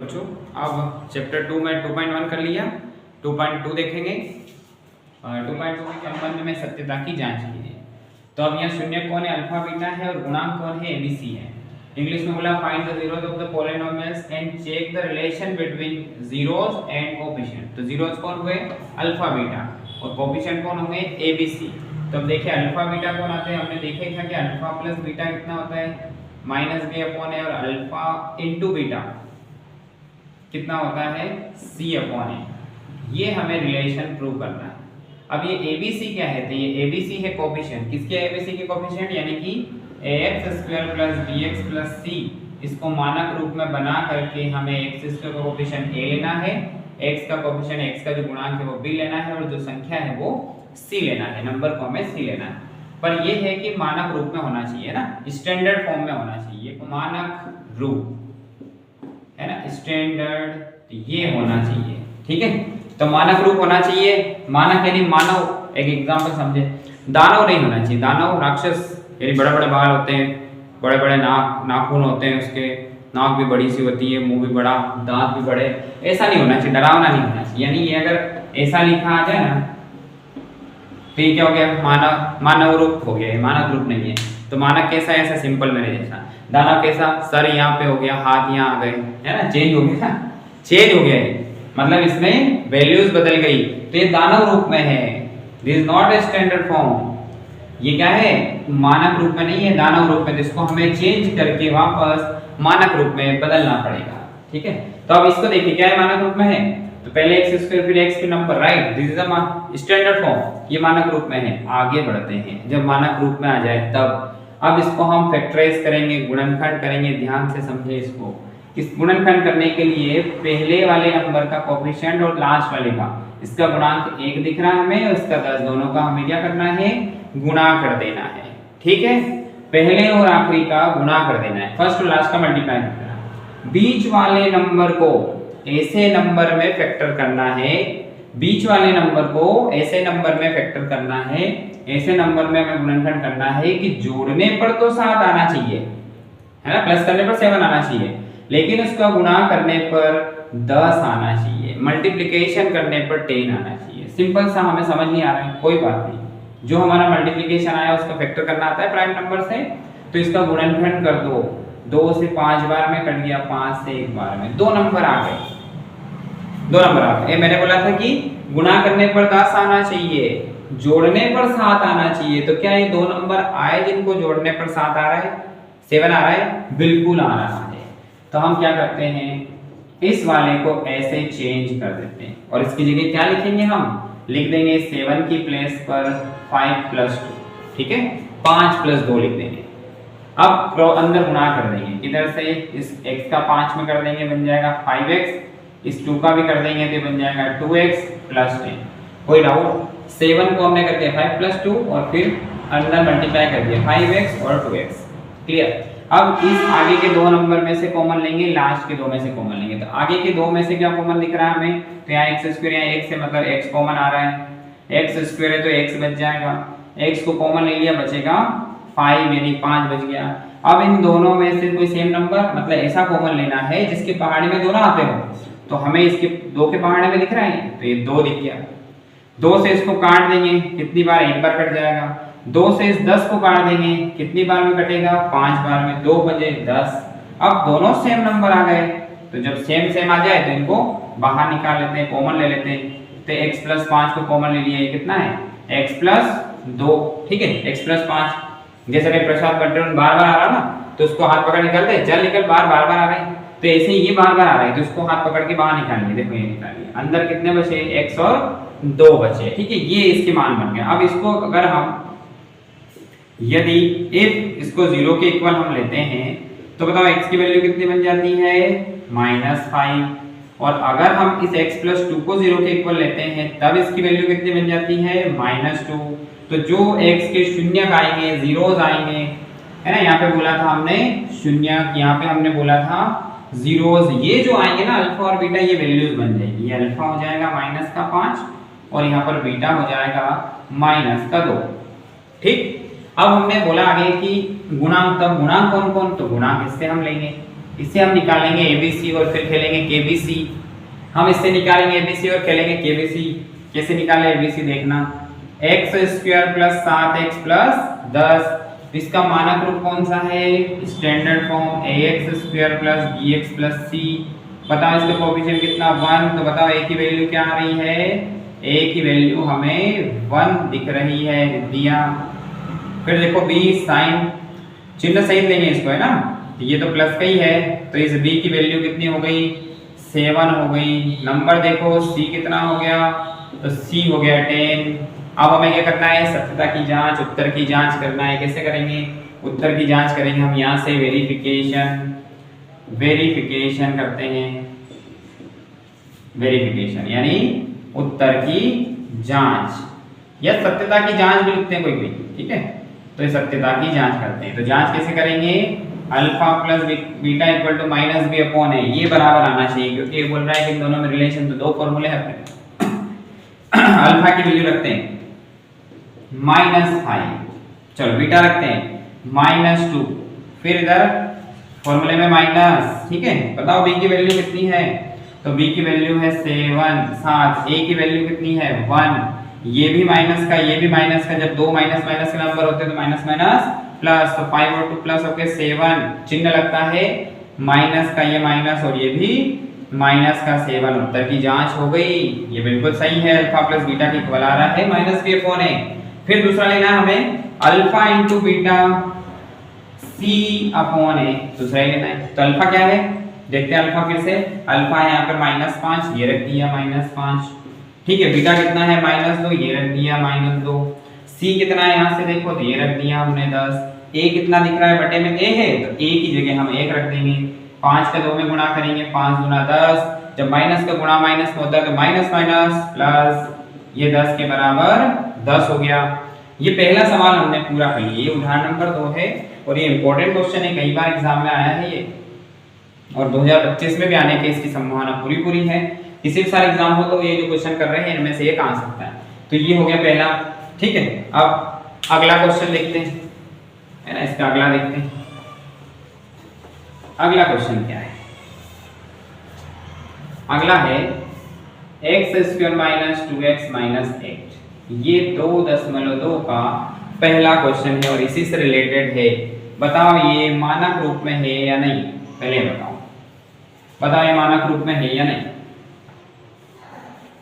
बच्चों अब चैप्टर 2 में 2.1 कर लिया। 2.2 देखेंगे। 2.2 के संबंध में सत्यता की जांच कीजिए। तो अब यहाँ शून्य कौन है, अल्फा बीटा है, और गुणांक कौन है, एबीसी है। इंग्लिश में बोला find the zeros of the polynomials and check the relation between zeros and coefficient. तो जीरोस कौन हुए, अल्फा बीटा, और कोएफिशिएंट कौन होंगे, एबीसी। तो अब देखिए अल्फा बीटा कौन आते हैं, हमने देखे था कि अल्फा प्लस बीटा कितना होता है, माइनस बी अपॉन ए, और अल्फा इंटू बीटा कितना होता है, सी अपॉन ए। ये हमें रिलेशन प्रूव करना है। अब ये एबीसी क्या है, तो ये एबीसी है कोएफिशिएंट। किसके एबीसी के कोएफिशिएंट, यानी कि ax² + bx + c। इसको मानक रूप में बना करके हमें x² का कोएफिशिएंट a लेना है, x का कोएफिशिएंट x का जो गुणांक है वो b लेना है, और जो संख्या है वो c लेना है, नंबर को हमें c लेना है। पर ये है कि मानक रूप में होना चाहिए ना, स्टैंडर्ड फॉर्म में होना चाहिए, मानक रूप है ना, स्टैंडर्ड ये होना चाहिए। ठीक है, तो मानक रूप होना चाहिए। मानक यानी मानव, एक एग्जांपल समझे, दानव नहीं होना चाहिए। दानव राक्षस, यानी बड़े बड़े बाल होते हैं, बड़े बड़े नाखून होते हैं, उसके नाक भी बड़ी सी होती है, मुंह भी बड़ा, दांत भी बड़े, ऐसा नहीं होना चाहिए, डरावना नहीं होना चाहिए। यानी ये अगर ऐसा लिखा आ जाए ना तो ये क्या हो गया, मानव रूप हो गया, मानक रूप नहीं है। तो मानक कैसा है, ऐसा सिंपल मेरे जैसा। दानव कैसा, सर यहाँ पे हो गया, हाथ यहाँ आ गए, है ना, चेंज हो गया, चेंज हो गया है, मतलब इसमें वैल्यूज बदल गई, तो ये दानव रूप में है। This is not a standard form. ये क्या है, मानक रूप में नहीं है, दानव रूप में। जिसको हमें चेंज करके वापस मानक रूप में बदलना पड़ेगा। ठीक है, तो अब इसको देखिए क्या है, मानक रूप में है, तो पहले x² फिर x के number, right, this is a standard form. ये मानक रूप में है। आगे बढ़ते हैं, जब मानक रूप में आ जाए तब अब इसको हम फैक्टराइज करेंगे, गुणनखंड करेंगे। ध्यान से समझे इसको। इस गुणनखंड करने के लिए पहले वाले नंबर का कोएफिशिएंट और लास्ट वाले का, इसका गुणांक 1 दिख रहा है हमें, और इसका 10, दोनों का हमें क्या करना है, गुणा कर देना है। ठीक है, पहले और आखिरी का गुणा कर देना है, फर्स्ट और लास्ट का मल्टीप्लाई कर देना। बीच वाले नंबर को ऐसे नंबर में फैक्टर करना है, बीच वाले नंबर को ऐसे नंबर में फैक्टर करना है, ऐसे नंबर में हमें गुणनखंड करना है कि जोड़ने पर तो 7 आना चाहिए, है ना, प्लस करने पर 7 आना चाहिए, लेकिन उसका गुणा करने पर 10 आना चाहिए, मल्टीप्लिकेशन करने पर 10 आना चाहिए। सिंपल सा, हमें समझ नहीं आ रहा है, कोई बात नहीं। जो हमारा मल्टीप्लिकेशन आया उसका फैक्टर करना आता है प्राइम नंबर से, तो इसका गुणनखंड कर दो। 2 से 5 बार में कट गया, 5 से 1 बार में, 2 नंबर आ गए, 2 नंबर आ गए। मैंने बोला था कि गुणा करने पर 10 आना चाहिए, जोड़ने पर 7 आना चाहिए। तो क्या ये 2 नंबर आए जिनको जोड़ने पर 7 आ रहा है, 7 आ रहा है, बिल्कुल आ रहा है। तो हम क्या करते हैं, इस वाले को ऐसे चेंज कर देते हैं, और इसकी जगह क्या लिखेंगे, हम लिख देंगे 7 की प्लेस पर 5 + 2। ठीक है, 5 + 2 लिख देंगे। अब अंदर गुणा कर देंगे, किधर से, इस x का 5 में कर देंगे, बन जाएगा 5x, इस 2 का भी कर देंगे तो बन जाएगा 2x + 10। कोई डाउट, 7 को हमने कर दिया 5 + 2, और फिर अंदर मल्टीप्लाई कर दिया 5x और 2x। क्लियर। अब इस आगे के 2 नंबर में से कॉमन लेंगे, लास्ट के 2 में से कॉमन लेंगे। तो आगे के 2 में से क्या कॉमन दिख रहा है हमें, तो यहाँ x², यहाँ x से मतलब x कॉमन आ रहा है, x² है तो x बच जाएगा, x को कॉमन ले लिया, बचेगा 5, यानी 5 बच गया। अब इन दोनों में से कोई सेम नंबर, मतलब ऐसा कॉमन लेना है जिसके पहाड़ी में दोनों आते हो। तो हमें इसके 2 के पहाड़े में दिख रहा है, तो ये 2 दिख गया। 2 से इसको काट देंगे, कितनी बार, 1 बार कट जाएगा। 2 से इस 10 को काट देंगे, कितनी बार में कटेगा, 5 बार में, 2 बजे 10। अब दोनों सेम नंबर आ गए, तो जब सेम सेम आ जाए तो इनको बाहर निकाल लेते हैं, कॉमन ले लेते हैं। तो x + 5 को कॉमन ले लिया, ये कितना है, x + 2। ठीक है, x + 5, जैसे कि प्रसाद बंटन बार बार आ रहा ना, तो उसको हाथ पकड़ निकालते, चल निकल, बार बार आ रहे हैं, तो ऐसे ही ये बार बार आ रहा है, तो उसको हाथ पकड़ के बाहर निकालेंगे। देखो ये निकालिए, अंदर कितने बचे, x और 2 बचे। ठीक है, ये इसके मान बन गए। अब इसको अगर हम, यदि इफ इसको 0 के इक्वल हम लेते हैं, तो बताओ x की वैल्यू कितनी बन जाती है, -5। और अगर हम इस x + 2 को 0 के इक्वल लेते हैं, तब इसकी वैल्यू कितनी बन जाती है, -2। तो जो x के शून्य आएंगे, जीरोस आएंगे, है ना, यहाँ पे बोला था हमने शून्य, यहाँ पे हमने बोला था जीरोस, ये जो आएंगे ना अल्फा और बीटा, ये वैल्यूज बन जाएगी। ये अल्फा हो जाएगा -5, और यहाँ पर बीटा हो जाएगा -2। ठीक, अब हमने बोला आगे कि गुणांक, तब गुणांक कौन कौन, तो गुणांक इससे हम लेंगे, इसे हम निकालेंगे एबीसी और फिर खेलेंगे केबीसी। हम इससे निकालेंगे एबीसी और खेलेंगे केबीसी। कैसे निकाले एबीसी देखना, x square plus 7x plus 10, इसका मानक रूप कौन सा है, standard form ax square plus bx plus c। बताओ इसका कोएफिशिएंट कितना 1, तो बताओ a की वैल्यू क्या आ रही है, a की वैल्यू हमें 1 दिख रही है, दिया। फिर देखो b साइन, चिन्ह सही देंगे इसको, है ना, ये तो प्लस का ही है, तो इस b की वैल्यू कितनी हो गई, 7 हो गई। नंबर देखो c कितना हो गया, तो c हो गया 10। अब हमें क्या करना है, सत्यता की जांच, उत्तर की जांच करना है। कैसे करेंगे, उत्तर की जांच करेंगे हम यहाँ से वेरिफिकेशन करते हैं, वेरिफिकेशन यानी उत्तर की जांच या सत्यता की जांच भी लिखते हैं कोई कोई, ठीक है। तो ये सत्यता की जांच करते हैं। तो जांच कैसे करेंगे, alpha plus beta equal to minus B upon A, ये बराबर आना चाहिए, क्योंकि ये बोल रहा है कि इन दोनों में रिलेशन, तो दो फॉर्मूले हैं अपने। अल्फा की वैल्यू रखते हैं -5, चलो बीटा रखते हैं -2, फिर इधर फॉर्मूले में माइनस, ठीक है। बताओ बी की वैल्यू कितनी है, तो बी की वैल्यू है 7, ए की वैल्यू कितनी है 1, ये भी माइनस का, ये भी माइनस का, जब दो माइनस माइनस के नंबर होते हैं तो माइनस माइनस प्लस, तो 5 और 2 प्लस होके 7, चिन्ह लगता है माइनस का, ये माइनस और ये भी माइनस का 7। उत्तर की जांच हो गई, ये बिल्कुल सही है, अल्फा प्लस बीटा की इक्वल आ रहा है माइनस बी अपॉन ए। फिर दूसरा लेना है हमें अल्फा इंटू बीटा सी अपॉन ए, दूसरा ही लेना है। तो अल्फा क्या है, देखते हैं अल्फा फिर से, अल्फा है यहाँ पर -5, ये रख दिया -5, ठीक है। बीटा कितना है -2, ये रख दिया -2। सी कितना है यहाँ से देखो, तो ये रख दिया हमने 10। ए कितना दिख रहा है, बटे में ए है, तो ए की जगह हम 1 रख देंगे। 5 का 2 में गुणा करेंगे, 5 गुना 10, जब माइनस का गुणा माइनस में होता है तो माइनस माइनस प्लस, ये 10 के बराबर 10 हो गया। ये पहला सवाल हमने पूरा कर लिया, ये उदाहरण नंबर 2 है और ये इंपॉर्टेंट क्वेश्चन है, कई बार एग्जाम में आया है ये, और 2025 में भी आने की इसकी संभावना पूरी पूरी है। किसी भी सारे एग्जाम हो तो ये जो क्वेश्चन कर रहे हैं इनमें से एक आ सकता है। तो ये हो गया पहला, ठीक है। अब अगला क्वेश्चन देखते हैं, है ना, इसका अगला देखते हैं। अगला क्वेश्चन क्या है, अगला है x² - 2x - 8, ये 2.2 का पहला क्वेश्चन है और इसी से रिलेटेड है। बताओ ये मानक रूप में है या नहीं, पहले बताओ ये मानक रूप में है या नहीं,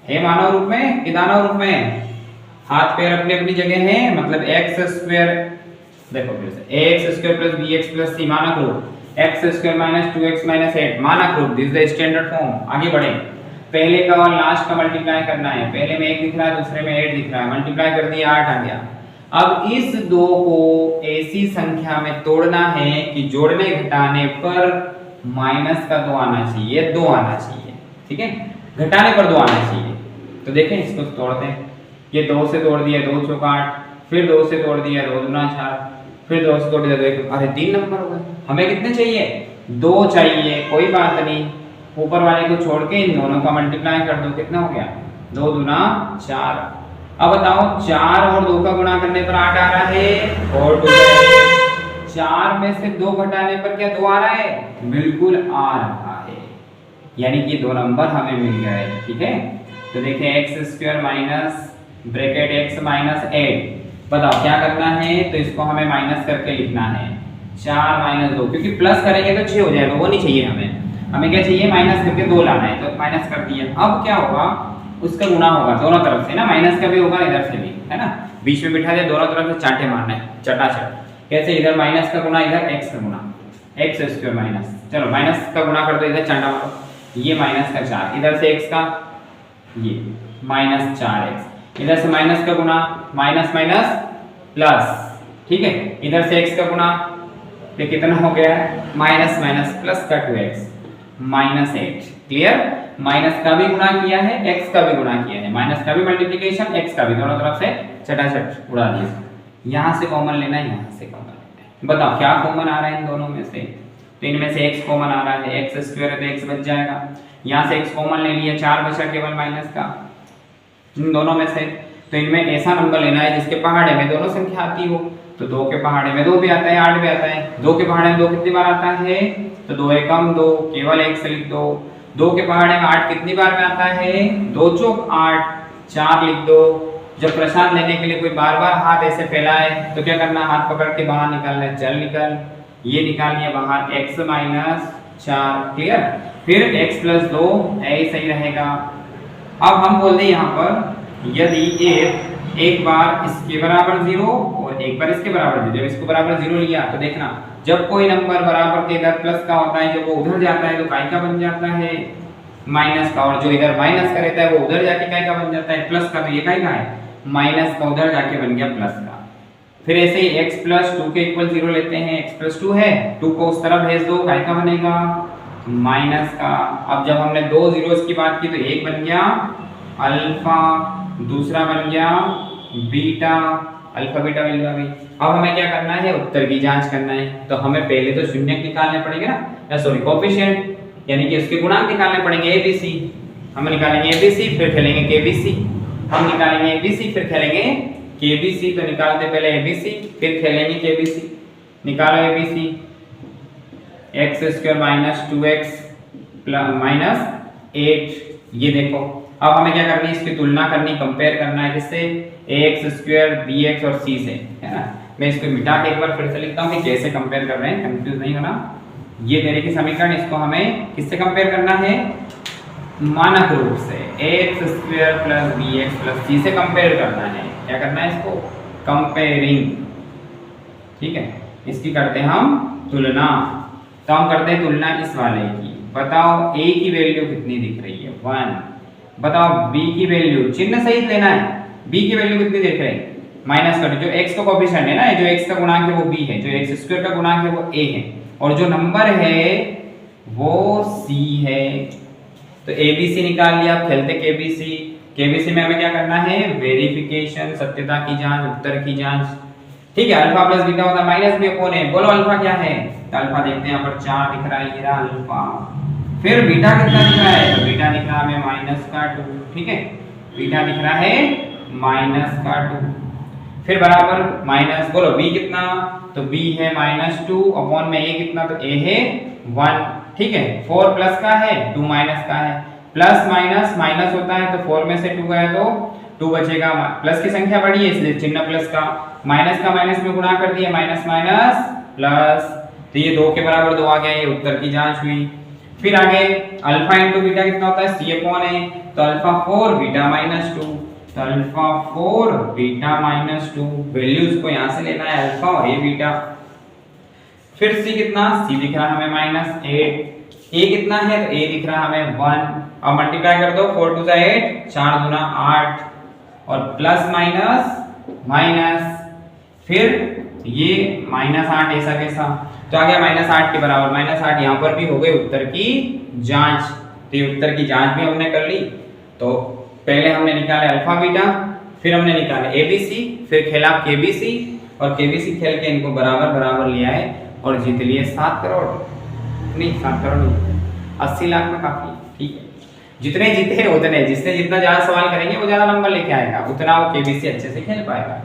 है मानव रूप में कि दानव रूप में, हाथ पैर अपनी अपनी जगह है, मतलब x², देखो फिर से ax² + bx + c मानक रूप, x² - 2x - 8 मानक रूप, दिस द स्टैंडर्ड फॉर्म। आगे बढ़े, पहले का और लास्ट का मल्टीप्लाई करना है, पहले में 1 दिख रहा है, दूसरे में 8 दिख रहा है, मल्टीप्लाई कर दिया 8 आ गया। अब इस 2 को ऐसी संख्या में तोड़ना है कि जोड़ने घटाने पर माइनस का 2 आना चाहिए, 2 आना चाहिए, ठीक है, घटाने पर 2 आना चाहिए। तो देखें इसको तोड़ते हैं, ये 2 से तोड़ दिया 2 चौका 8, फिर 2 से तोड़ दिया 2 दूना 4, फिर 2 से तोड़ दिया 2 1, अरे 3 नंबर हो गए। हमें कितने चाहिए, 2 चाहिए, कोई बात नहीं, ऊपर वाले को छोड़ के इन दोनों का मल्टीप्लाई कर दो, कितना हो गया 2 दूना 4। अब बताओ 4 और 2 का गुणा करने पर 8 आ रहा है और 4 में से 2 घटाने पर क्या 2 आ रहा है, बिल्कुल आ रहा है, यानी कि 2 नंबर हमें मिल गया है, ठीक है। तो देखिए x² minus bracket x minus 8, बताओ क्या करना है, तो इसको हमें माइनस करके लिखना है 4 - 2, क्योंकि प्लस करेंगे तो 6 हो जाएगा, वो नहीं चाहिए हमें क्या चाहिए, माइनस करके 2 लाना है, तो माइनस कर दिया। अब क्या होगा, उसका गुणा होगा दोनों तरफ से ना, माइनस का भी होगा इधर से भी, है ना, बीच में बिठा दिया, दोनों तरफ से चांटे मारना है चटाचट। कैसे, इधर माइनस का गुणा, इधर x का गुणा, x² माइनस, चलो माइनस का गुणा कर दो, इधर चांटा मारो, ये माइनस का 4, इधर से x का ये माइनस 4x, इधर से माइनस का गुणा, माइनस माइनस प्लस, ठीक है, इधर से x का गुणा, ये कितना हो गया है, माइनस माइनस प्लस का 2x -8, क्लियर। माइनस का भी गुणा किया है, x का भी गुणा किया है, माइनस का भी मल्टीप्लिकेशन, x का भी, दोनों तरफ से चटाचट उड़ा दिया। यहाँ से कॉमन लेना है, यहाँ से कॉमन लेना है, बताओ क्या कॉमन आ रहा है इन दोनों में से, तो इनमें से x कॉमन आ रहा है, x² है तो x बच जाएगा, यहाँ से x कॉमन ले लिया, 4 बचा केवल माइनस का इन दोनों में से। तो इनमें ऐसा नंबर लेना है जिसके पहाड़े में दोनों संख्या आती हो, तो 2 के पहाड़े में 2 भी आता है, 8 भी आता है। 2 के पहाड़े में 2 कितनी बार आता है? तो 2 एकम 2, केवल 1 से लिख दो। 2 के पहाड़े में 8 कितनी बार में आता है? 2 चौक 8, 4 लिख दो। जब प्रसाद लेने के लिए कोई बार बार हाथ ऐसे फैलाए तो क्या करना? हाथ पकड़ के बाहर निकालना है। चल निकल, ये निकाल लिया बाहर, x - 4, क्लियर। फिर x + 2 ऐसे सही रहेगा। अब हम बोल दें यहाँ पर यदि एक बार इसके बराबर 0 और एक बार इसके बराबर 0, जब इसको बराबर 0 लिया तो देखना जब कोई नंबर बराबर के इधर प्लस का होता है, जब वो उधर जाता है तो काय का बन जाता है? माइनस का। और जो इधर माइनस का रहता है वो उधर जाके काय का बन जाता है? प्लस का। तो ये काय का है? माइनस का, उधर जाके बन गया प्लस का। फिर ऐसे ही x + 2 के इक्वल 0 लेते हैं। x + 2 है, 2 को उस तरफ भेज दो, काय का बनेगा? माइनस का। अब जब हमने 2 जीरोस की बात की तो एक बन गया अल्फा, दूसरा बन गया बीटा, अल्फा बीटा वैल्यू आ गई। अब हमें क्या करना है? उत्तर की जांच करना है। तो हमें पहले तो शून्यक निकालने पड़ेंगे ना, या सॉरी कोएफिशिएंट, यानी कि उसके गुणांक निकालने पड़ेंगे। एबीसी हम निकालेंगे, एबीसी फिर खेलेंगे केबीसी। हम निकालेंगे एबीसी फिर खेलेंगे केबीसी। तो निकालते पहले एबीसी फिर खेलेंगे केबीसी। निकालो एबीसी, x² - 2x - 8। ये देखो अब हमें क्या करनी है? इसकी तुलना करनी, कंपेयर करना है किससे? ax² bx और c से, है ना। मैं इसको मिटा के एक बार फिर से लिखता हूँ कि कैसे कंपेयर कर रहे हैं, कंफ्यूज नहीं होना। ये मेरे की समीकरण, इसको हमें किससे कंपेयर करना है? मानक रूप से ax² + bx + c से कंपेयर करना है। क्या करना है? इसको कंपेयरिंग, ठीक है। इसकी करते हैं हम तुलना। तो हम करते हैं तुलना इस वाले की। बताओ a की वैल्यू कितनी दिख रही है? 1। बताओ b की वैल्यू, चिन्ह सहित लेना है। b की वैल्यू कितनी दिख रही है? माइनस कर, जो x का कोएफिशिएंट है ना, जो x का गुणांक है वो b है, जो x² का गुणांक है वो a है, और जो नंबर है वो c है। तो abc निकाल लिया। अब खेलते केबीसी में हमें क्या करना है? वेरिफिकेशन, सत्यता की जांच, उत्तर की जांच, ठीक है। अल्फा + बीटा होता माइनस b अपॉन a। बोलो अल्फा क्या है? तो अल्फा देखते हैं, यहाँ पर 4 दिख रहा है, ये रहा अल्फा। फिर बीटा कितना दिख रहा है? तो बीटा दिख रहा है हमें -2, ठीक है। बीटा दिख रहा है -2। फिर बराबर माइनस, बोलो b कितना? तो b है -2 अपॉन में a कितना? तो a है 1, ठीक है। 4 प्लस का है, 2 माइनस का है। प्लस माइनस माइनस होता है, तो 4 में से 2 गया तो 2 बचेगा। प्लस की संख्या बड़ी है इसलिए चिन्ह प्लस का, माइनस का माइनस में गुणा कर दिया, माइनस माइनस प्लस, तो ये 2 के बराबर 2 आ गया। ये उत्तर की जांच हुई। फिर आगे अल्फा × बीटा कितना होता है? c/a। तो अल्फा 4 बीटा -2, तो अल्फा 4 बीटा -2, वैल्यूज को यहां से लेना है, अल्फा और ये बीटा। फिर c कितना? c दिख रहा हमें -8। a कितना है? तो a दिख रहा हमें 1। अब मल्टीप्लाई कर दो, 4 × 8, 4 × 8, और प्लस माइनस माइनस, फिर ये -8 ऐसा कैसा? तो आ गया -8 के बराबर। -8 यहाँ पर भी हो गई उत्तर की जांच। तो ये उत्तर की जांच भी हमने कर ली। तो पहले हमने निकाले अल्फा बीटा, फिर हमने निकाले एबीसी, फिर खेला केबीसी, और केबीसी खेल के इनको बराबर बराबर लिया है और जीत लिए 7 करोड़। नहीं 7 करोड़ नहीं, 80 लाख में काफी, ठीक है। जितने जीते हैं उतने, जिसने जितना ज्यादा सवाल करेंगे वो ज्यादा नंबर लेके आएगा, उतना वो केबीसी अच्छे से खेल पाएगा।